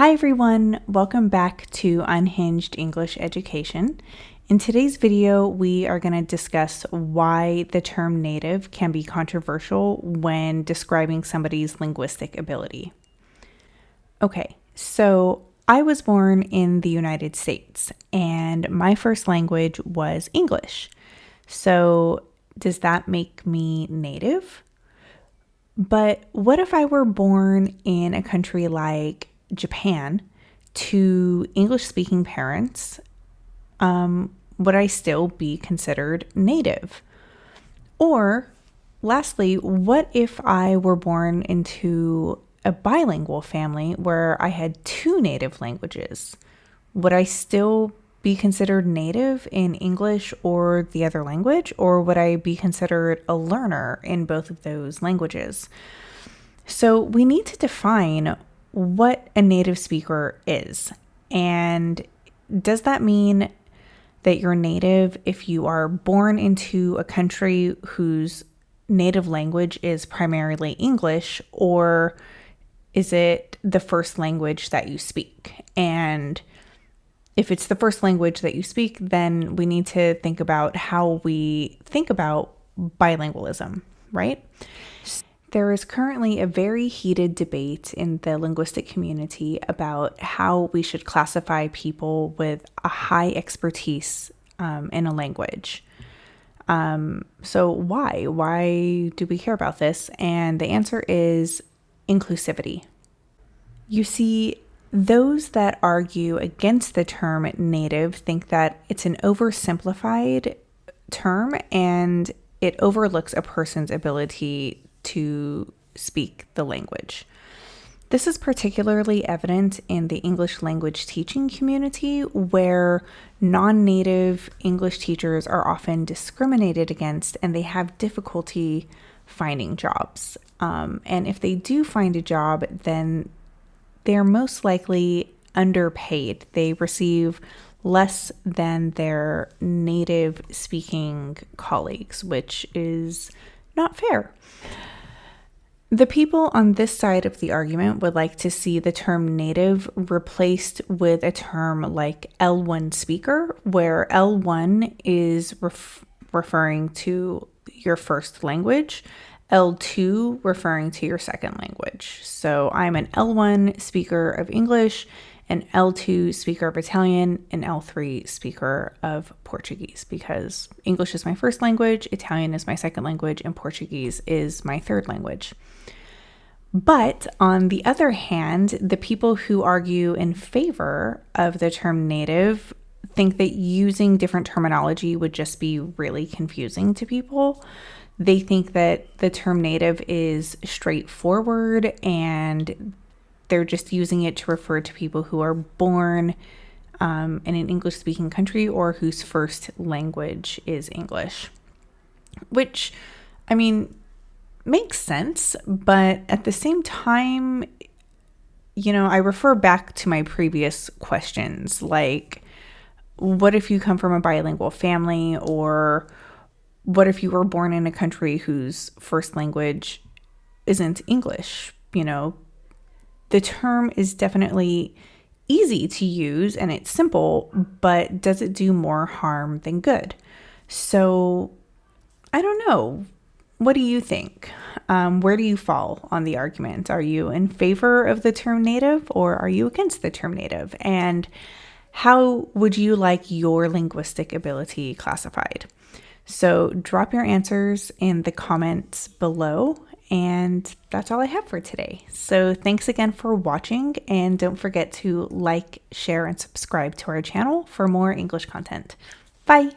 Hi everyone, welcome back to Unhinged English Education. In today's video, we are going to discuss why the term native can be controversial when describing somebody's linguistic ability. Okay, so I was born in the United States and my first language was English. So does that make me native? But what if I were born in a country like Japan to English-speaking parents? Would I still be considered native? Or lastly, what if I were born into a bilingual family where I had two native languages? Would I still be considered native in English or the other language, or would I be considered a learner in both of those languages? So we need to define what a native speaker is. And does that mean that you're native if you are born into a country whose native language is primarily English, or is it the first language that you speak? And if it's the first language that you speak, then we need to think about how we think about bilingualism, right? There is currently a very heated debate in the linguistic community about how we should classify people with a high expertise in a language. So why? Why do we care about this? And the answer is inclusivity. You see, those that argue against the term native think that it's an oversimplified term and it overlooks a person's ability to speak the language. This is particularly evident in the English language teaching community, where non-native English teachers are often discriminated against and they have difficulty finding jobs. And if they do find a job, then they're most likely underpaid. They receive less than their native speaking colleagues, which is not fair. The people on this side of the argument would like to see the term native replaced with a term like L1 speaker, where L1 is referring to your first language, L2 referring to your second language. So I'm an L1 speaker of English, an L2 speaker of Italian, an L3 speaker of Portuguese, because English is my first language, Italian is my second language, and Portuguese is my third language. But on the other hand, the people who argue in favor of the term native think that using different terminology would just be really confusing to people. They think that the term native is straightforward and they're just using it to refer to people who are born in an English-speaking country or whose first language is English. Which, I mean, makes sense, but at the same time, I refer back to my previous questions, like, what if you come from a bilingual family, or what if you were born in a country whose first language isn't English? The term is definitely easy to use and it's simple, but does it do more harm than good? So I don't know. What do you think? Where do you fall on the argument? Are you in favor of the term native or are you against the term native? And how would you like your linguistic ability classified? So drop your answers in the comments below. And that's all I have for today. So thanks again for watching, and don't forget to like, share, and subscribe to our channel for more English content. Bye!